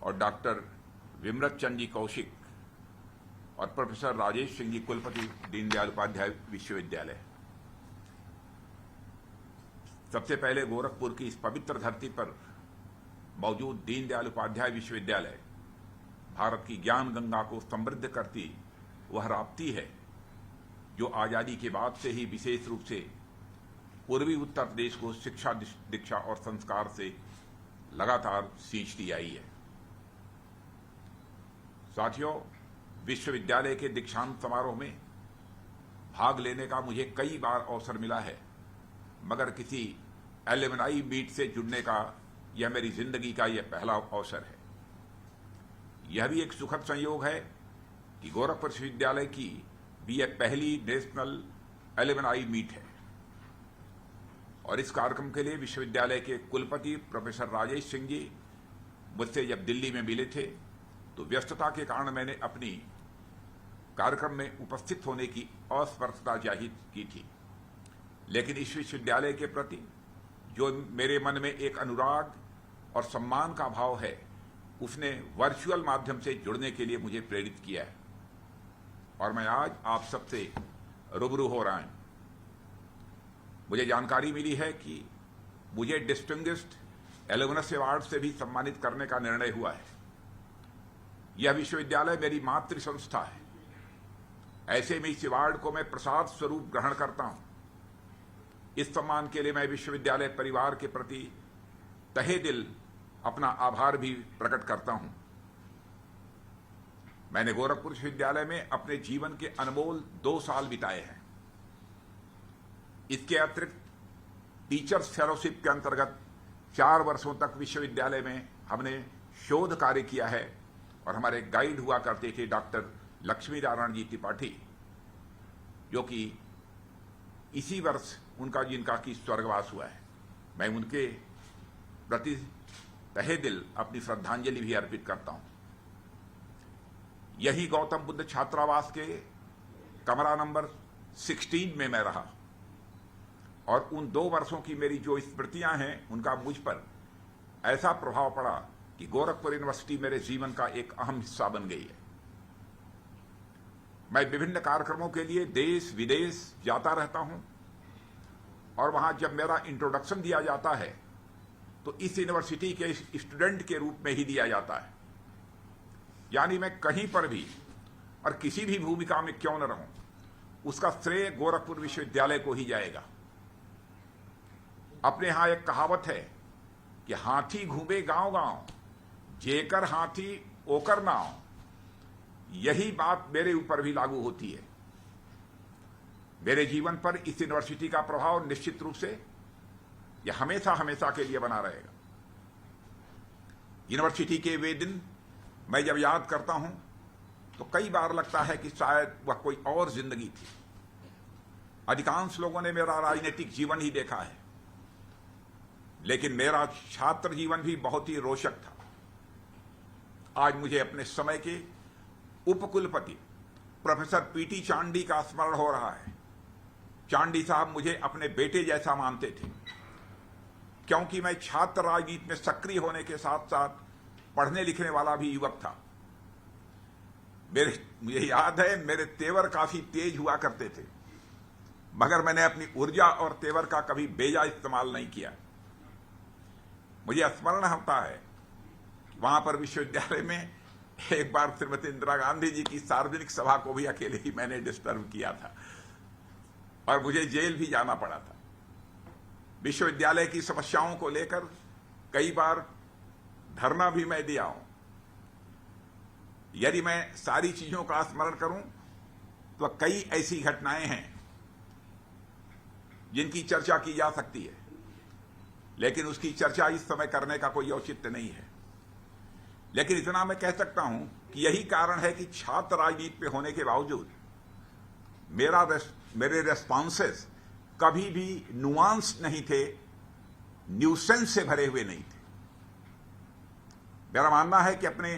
और डॉक्टर विमृत चंद जी कौशिक और प्रोफेसर राजेश सिंह जी कुलपति दीनदयाल उपाध्याय विश्वविद्यालय। सबसे पहले गोरखपुर की इस पवित्र धरती पर मौजूद दीनदयाल उपाध्याय विश्वविद्यालय भारत की ज्ञान गंगा को समृद्ध करती वह राप्ती है जो आजादी के बाद से ही विशेष रूप से पूर्वी उत्तर प्रदेश को शिक्षा, दीक्षा और संस्कार से लगातार सींचती आई है। साथियों, विश्वविद्यालय के दीक्षांत समारोह में भाग लेने का मुझे कई बार अवसर मिला है, मगर किसी एलुमनाई मीट से जुड़ने का यह मेरी जिंदगी का यह पहला अवसर है। यह भी एक सुखद संयोग है कि गोरखपुर विश्वविद्यालय की भी यह पहली नेशनल एलुमनाई मीट है और इस कार्यक्रम के लिए विश्वविद्यालय के कुलपति प्रोफेसर राजेश सिंह जी मुझसे जब दिल्ली में मिले थे तो व्यस्तता के कारण मैंने अपनी कार्यक्रम में उपस्थित होने की असमर्थता जाहिर की थी, लेकिन इस विश्वविद्यालय के प्रति जो मेरे मन में एक अनुराग और सम्मान का भाव है उसने वर्चुअल माध्यम से जुड़ने के लिए मुझे प्रेरित किया है और मैं आज आप सबसे रूबरू हो रहा हूं। मुझे जानकारी मिली है कि मुझे डिस्टिंग्विश्ड एलुमनस अवार्ड से भी सम्मानित करने का निर्णय हुआ है। यह विश्वविद्यालय मेरी मातृ संस्था है, ऐसे में इस अवार्ड को मैं प्रसाद स्वरूप ग्रहण करता हूं। इस सम्मान के लिए मैं विश्वविद्यालय परिवार के प्रति तहे दिल अपना आभार भी प्रकट करता हूं। मैंने गोरखपुर विश्वविद्यालय में अपने जीवन के अनमोल 2 साल बिताए हैं। इसके अतिरिक्त टीचर्स फेलोशिप के अंतर्गत 4 वर्षों तक विश्वविद्यालय में हमने शोध कार्य किया है और हमारे गाइड हुआ करते थे डॉक्टर लक्ष्मी नारायण जी त्रिपाठी, जो कि इसी वर्ष जिनका की स्वर्गवास हुआ है। मैं उनके प्रति तहे दिल अपनी श्रद्धांजलि भी अर्पित करता हूं। यही गौतम बुद्ध छात्रावास के कमरा नंबर 16 में मैं रहा और उन 2 वर्षों की मेरी जो स्मृतियां हैं उनका मुझ पर ऐसा प्रभाव पड़ा कि गोरखपुर यूनिवर्सिटी मेरे जीवन का एक अहम हिस्सा बन गई है। मैं विभिन्न कार्यक्रमों के लिए देश विदेश जाता रहता हूं और वहां जब मेरा इंट्रोडक्शन दिया जाता है तो इस यूनिवर्सिटी के स्टूडेंट के रूप में ही दिया जाता है, यानी मैं कहीं पर भी और किसी भी भूमिका में क्यों न रहूं उसका श्रेय गोरखपुर विश्वविद्यालय को ही जाएगा। अपने यहां एक कहावत है कि हाथी घूमे गांव गांव, जेकर हाथी ओकर नाव। यही बात मेरे ऊपर भी लागू होती है। मेरे जीवन पर इस यूनिवर्सिटी का प्रभाव निश्चित रूप से यह हमेशा हमेशा के लिए बना रहेगा। यूनिवर्सिटी के वे दिन मैं जब याद करता हूं तो कई बार लगता है कि शायद वह कोई और जिंदगी थी। अधिकांश लोगों ने मेरा राजनीतिक जीवन ही देखा है, लेकिन मेरा छात्र जीवन भी बहुत ही रोचक था। आज मुझे अपने समय के उपकुलपति प्रोफेसर पीटी चांडी का स्मरण हो रहा है। चांडी साहब मुझे अपने बेटे जैसा मानते थे, क्योंकि मैं छात्र राजनीति में सक्रिय होने के साथ साथ पढ़ने लिखने वाला भी युवक था। मुझे याद है मेरे तेवर काफी तेज हुआ करते थे, मगर मैंने अपनी ऊर्जा और तेवर का कभी बेजा इस्तेमाल नहीं किया। मुझे स्मरण होता है कि वहां पर विश्वविद्यालय में एक बार श्रीमती इंदिरा गांधी जी की सार्वजनिक सभा को भी अकेले ही मैंने डिस्टर्ब किया था और मुझे जेल भी जाना पड़ा था। विश्वविद्यालय की समस्याओं को लेकर कई बार धरना भी मैं दिया हूं। यदि मैं सारी चीजों का स्मरण करूं तो कई ऐसी घटनाएं हैं जिनकी चर्चा की जा सकती है, लेकिन उसकी चर्चा इस समय करने का कोई औचित्य नहीं है। लेकिन इतना मैं कह सकता हूं कि यही कारण है कि छात्र राजनीति पे होने के बावजूद मेरे रेस्पॉन्सेस कभी भी नुआंस नहीं थे, न्यूसेंस से भरे हुए नहीं थे। मेरा मानना है कि अपने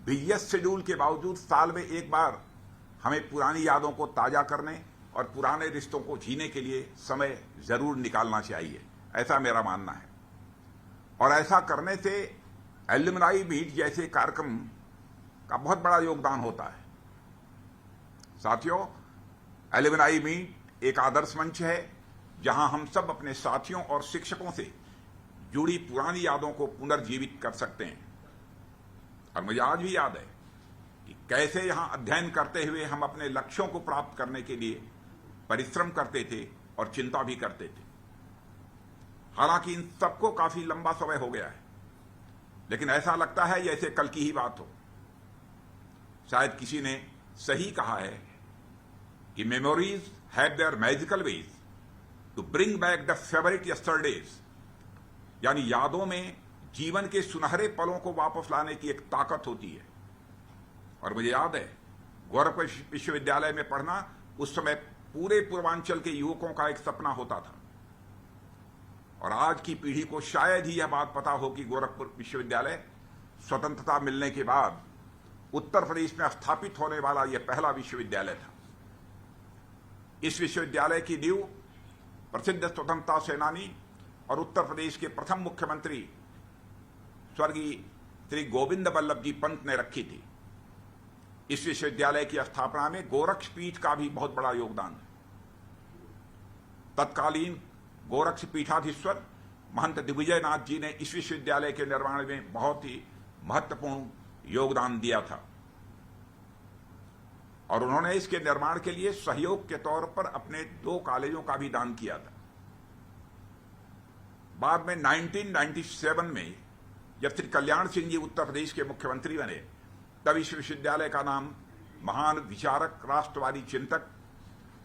बिजिएस्ट शेड्यूल के बावजूद साल में एक बार हमें पुरानी यादों को ताजा करने और पुराने रिश्तों को जीने के लिए समय जरूर निकालना चाहिए, ऐसा मेरा मानना है। और ऐसा करने से एल्युमनाई मीट जैसे कार्यक्रम का बहुत बड़ा योगदान होता है। साथियों, एल्युमनाई मीट एक आदर्श मंच है जहां हम सब अपने साथियों और शिक्षकों से जुड़ी पुरानी यादों को पुनर्जीवित कर सकते हैं। और मुझे आज भी याद है कि कैसे यहां अध्ययन करते हुए हम अपने लक्ष्यों को प्राप्त करने के लिए परिश्रम करते थे और चिंता भी करते थे। हालांकि इन सबको काफी लंबा समय हो गया है, लेकिन ऐसा लगता है जैसे कल की ही बात हो। शायद किसी ने सही कहा है कि memories have their magical ways to bring back the favourite yesterdays, यानी यादों में जीवन के सुनहरे पलों को वापस लाने की एक ताकत होती है। और मुझे याद है गोरखपुर विश्वविद्यालय में पढ़ना उस समय पूरे पूर्वांचल के युवकों का एक सपना होता था। और आज की पीढ़ी को शायद ही यह बात पता हो कि गोरखपुर विश्वविद्यालय स्वतंत्रता मिलने के बाद उत्तर प्रदेश में स्थापित होने वाला यह पहला विश्वविद्यालय था। इस विश्वविद्यालय की नींव प्रसिद्ध स्वतंत्रता सेनानी और उत्तर प्रदेश के प्रथम मुख्यमंत्री स्वर्गीय श्री गोविंद बल्लभ जी पंत ने रखी थी। इस विश्वविद्यालय की स्थापना में गोरक्ष पीठ का भी बहुत बड़ा योगदान है। तत्कालीन गोरक्ष पीठाधीश्वर महंत दिग्विजय नाथ जी ने इस विश्वविद्यालय के निर्माण में बहुत ही महत्वपूर्ण योगदान दिया था और उन्होंने इसके निर्माण के लिए सहयोग के तौर पर अपने 2 कॉलेजों का भी दान किया था। बाद में 1997 में जब श्री कल्याण सिंह जी उत्तर प्रदेश के मुख्यमंत्री बने, तब इस विश्वविद्यालय का नाम महान विचारक, राष्ट्रवादी चिंतक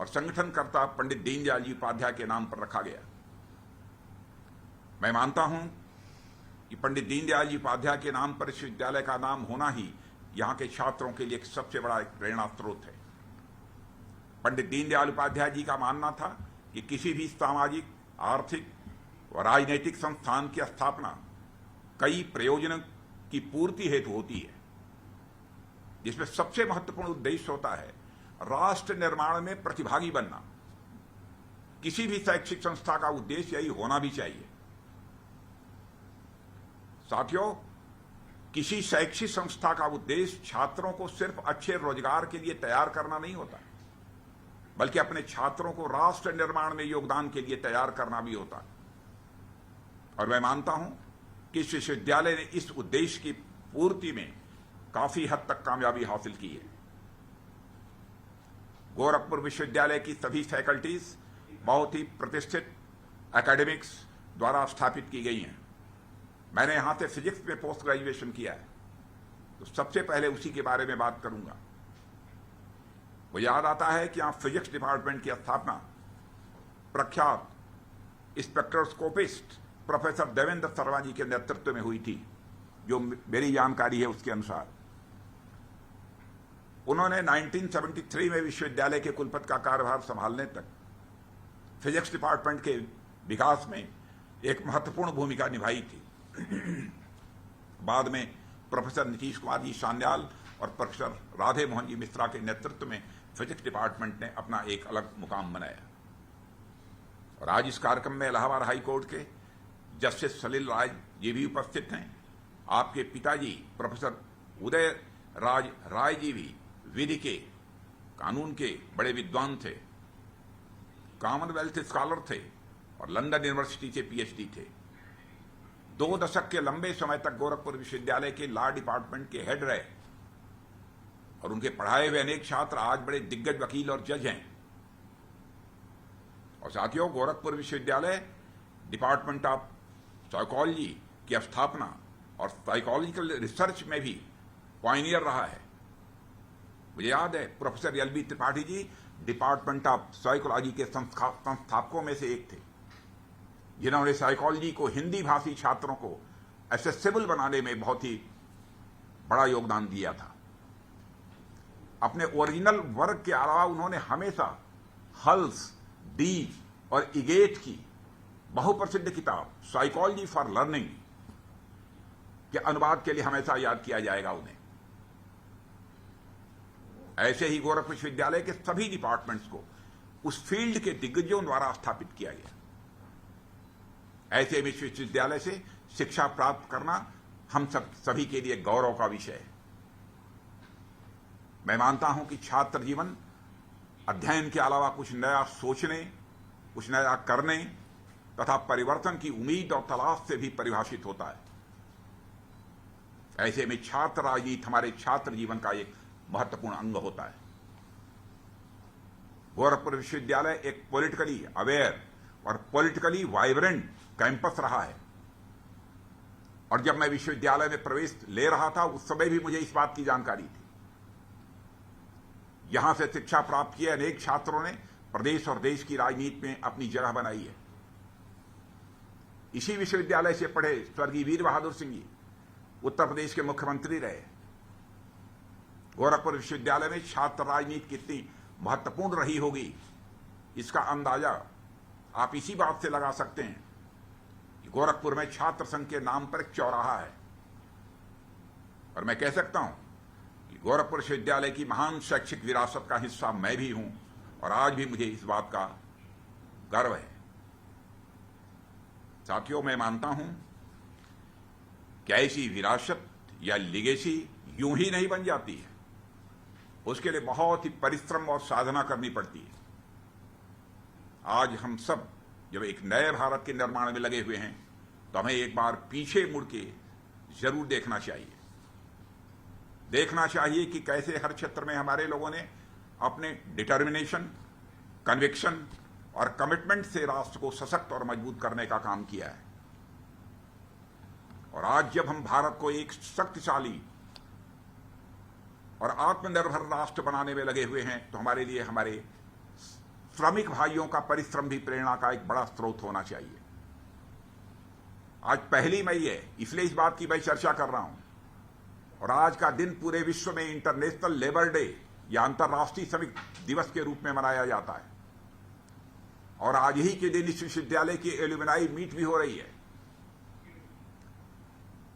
और संगठनकर्ता पंडित दीनदयाल जी उपाध्याय के नाम पर रखा गया। मैं मानता हूं कि पंडित दीनदयाल जी उपाध्याय के नाम पर इस विश्वविद्यालय का नाम होना ही यहां के छात्रों के लिए एक सबसे बड़ा प्रेरणा स्रोत है। पंडित दीनदयाल उपाध्याय जी का मानना था कि किसी भी सामाजिक, आर्थिक और राजनीतिक संस्थान की स्थापना कई प्रयोजनों की पूर्ति हेतु होती है, जिसमें सबसे महत्वपूर्ण उद्देश्य होता है राष्ट्र निर्माण में प्रतिभागी बनना। किसी भी शैक्षिक संस्था का उद्देश्य यही होना भी चाहिए। साथियों, किसी शैक्षिक संस्था का उद्देश्य छात्रों को सिर्फ अच्छे रोजगार के लिए तैयार करना नहीं होता, बल्कि अपने छात्रों को राष्ट्र निर्माण में योगदान के लिए तैयार करना भी होता है। और मैं मानता हूं कि इस विश्वविद्यालय ने इस उद्देश्य की पूर्ति में काफी हद तक कामयाबी हासिल की है। गोरखपुर विश्वविद्यालय की सभी फैकल्टीज बहुत ही प्रतिष्ठित एकेडमिक्स द्वारा स्थापित की गई हैं। मैंने यहां से फिजिक्स में पोस्ट ग्रेजुएशन किया है, तो सबसे पहले उसी के बारे में बात करूंगा। मुझे याद आता है कि यहां फिजिक्स डिपार्टमेंट की स्थापना प्रख्यात स्पेक्ट्रोस्कोपिस्ट प्रोफेसर देवेंद्र शर्मा जी के नेतृत्व में हुई थी, जो मेरी जानकारी है उसके अनुसार। उन्होंने 1973 में विश्वविद्यालय के कुलपति का कार्यभार संभालने तक फिजिक्स डिपार्टमेंट के विकास में एक महत्वपूर्ण भूमिका निभाई थी। बाद में प्रोफेसर नीतीश कुमार जी सान्याल और प्रोफेसर राधे मोहन जी मिश्रा के नेतृत्व में फिजिक्स डिपार्टमेंट ने अपना एक अलग मुकाम बनाया। और आज इस कार्यक्रम में इलाहाबाद हाई कोर्ट के जस्टिस सलील राय जी भी उपस्थित हैं। आपके पिताजी प्रोफेसर उदय राज राय जी भी विधि के, कानून के बड़े विद्वान थे, कॉमनवेल्थ स्कॉलर थे और लंदन यूनिवर्सिटी से पीएचडी थे। 2 दशक के लंबे समय तक गोरखपुर विश्वविद्यालय के लॉ डिपार्टमेंट के हेड रहे और उनके पढ़ाए हुए अनेक छात्र आज बड़े दिग्गज वकील और जज हैं। और साथियों, गोरखपुर विश्वविद्यालय डिपार्टमेंट ऑफ साइकोलॉजी की स्थापना और साइकोलॉजिकल रिसर्च में भी पायनियर रहा है। मुझे याद है professor L B Tripathi ji department of psychology के संस्थापकों में से एक थे, जिन्होंने साइकोलॉजी को हिंदी भाषी छात्रों को एक्सेसिबल बनाने में बहुत ही बड़ा योगदान दिया था। अपने ओरिजिनल वर्क के अलावा उन्होंने हमेशा हल्स, डीज और इगेट की बहुप्रसिद्ध किताब साइकोलॉजी फॉर लर्निंग के अनुवाद के लिए हमेशा याद किया जाएगा उन्हें। ऐसे ही गोरखपुर विश्वविद्यालय के सभी डिपार्टमेंट्स को उस फील्ड के दिग्गजों द्वारा स्थापित किया गया। ऐसे विश्वविद्यालय से शिक्षा प्राप्त करना हम सभी के लिए गौरव का विषय है। मैं मानता हूं कि छात्र जीवन अध्ययन के अलावा कुछ नया सोचने, कुछ नया करने तथा परिवर्तन की उम्मीद और तलाश से भी परिभाषित होता है। ऐसे में छात्र राजनीति हमारे छात्र जीवन का एक महत्वपूर्ण अंग होता है। गोरखपुर विश्वविद्यालय एक पॉलिटिकली अवेयर और पॉलिटिकली वाइब्रेंट कैंपस रहा है, और जब मैं विश्वविद्यालय में प्रवेश ले रहा था उस समय भी मुझे इस बात की जानकारी थी। यहां से शिक्षा प्राप्त किए अनेक छात्रों ने प्रदेश और देश की राजनीति में अपनी जगह बनाई है। इसी विश्वविद्यालय से पढ़े स्वर्गीय वीर बहादुर सिंह जी उत्तर प्रदेश के मुख्यमंत्री रहे। गोरखपुर विश्वविद्यालय में छात्र राजनीति कितनी महत्वपूर्ण रही होगी, इसका अंदाजा आप इसी बात से लगा सकते हैं कि गोरखपुर में छात्र संघ के नाम पर एक चौराहा है। और मैं कह सकता हूं कि गोरखपुर विश्वविद्यालय की महान शैक्षिक विरासत का हिस्सा मैं भी हूं, और आज भी मुझे इस बात का गर्व है। साथियों, मैं मानता हूं कि ऐसी विरासत या लिगेसी यूं ही नहीं बन जाती है, उसके लिए बहुत ही परिश्रम और साधना करनी पड़ती है। आज हम सब जब एक नए भारत के निर्माण में लगे हुए हैं तो हमें एक बार पीछे मुड़ के जरूर देखना चाहिए कि कैसे हर क्षेत्र में हमारे लोगों ने अपने डिटर्मिनेशन, कन्विक्शन और कमिटमेंट से राष्ट्र को सशक्त और मजबूत करने का काम किया है। और आज जब हम भारत को एक शक्तिशाली और आत्मनिर्भर राष्ट्र बनाने में लगे हुए हैं तो हमारे लिए हमारे श्रमिक भाइयों का परिश्रम भी प्रेरणा का एक बड़ा स्रोत होना चाहिए। आज 1 मई है, इसलिए इस बात की मैं चर्चा कर रहा हूं। और आज का दिन पूरे विश्व में इंटरनेशनल लेबर डे या अंतर्राष्ट्रीय श्रमिक दिवस के रूप में मनाया जाता है। और आज ही के दिन इस विश्वविद्यालय की एल्यूमिनाई मीट भी हो रही है।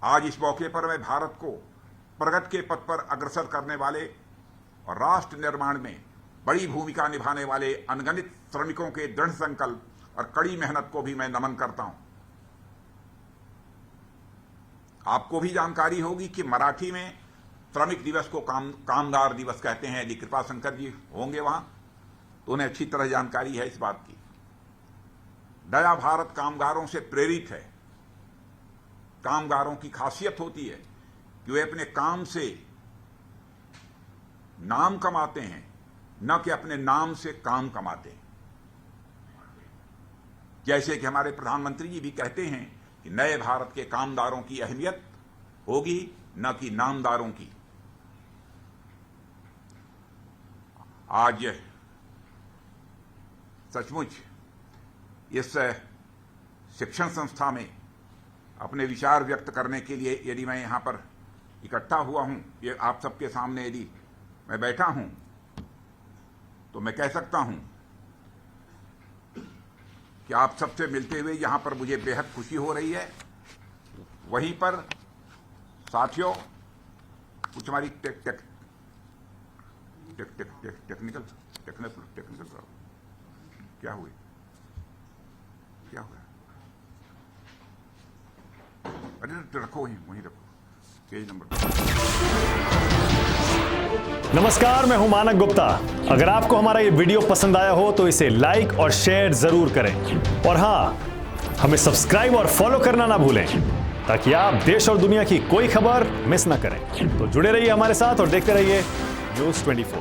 आज इस मौके पर मैं भारत को प्रगति के पथ पर अग्रसर करने वाले और राष्ट्र निर्माण में बड़ी भूमिका निभाने वाले अनगिनत श्रमिकों के दृढ़ संकल्प और कड़ी मेहनत को भी मैं नमन करता हूं। आपको भी जानकारी होगी कि मराठी में श्रमिक दिवस को कामगार दिवस कहते हैं। यदि कृपा शंकर जी होंगे वहां तो उन्हें अच्छी तरह जानकारी है इस बात की। नया भारत कामगारों से प्रेरित है। कामगारों की खासियत होती है कि वे अपने काम से नाम कमाते हैं, न कि अपने नाम से काम कमाते हैं। जैसे कि हमारे प्रधानमंत्री जी भी कहते हैं कि नए भारत के कामदारों की अहमियत होगी न कि नामदारों की। आज सचमुच इस शिक्षण संस्था में अपने विचार व्यक्त करने के लिए यदि मैं यहां पर इकट्ठा हुआ हूं, ये आप सबके सामने यदि मैं बैठा हूं, तो मैं कह सकता हूं कि आप सबसे मिलते हुए यहां पर मुझे बेहद खुशी हो रही है। वहीं पर साथियों, कुछ हमारी टेक्निकल क्या हुआ अरे रखो वहीं रखो पेज नंबर। नमस्कार, मैं हूं मानक गुप्ता। अगर आपको हमारा ये वीडियो पसंद आया हो तो इसे लाइक और शेयर जरूर करें, और हां, हमें सब्सक्राइब और फॉलो करना ना भूलें ताकि आप देश और दुनिया की कोई खबर मिस ना करें। तो जुड़े रहिए हमारे साथ और देखते रहिए न्यूज़ 24।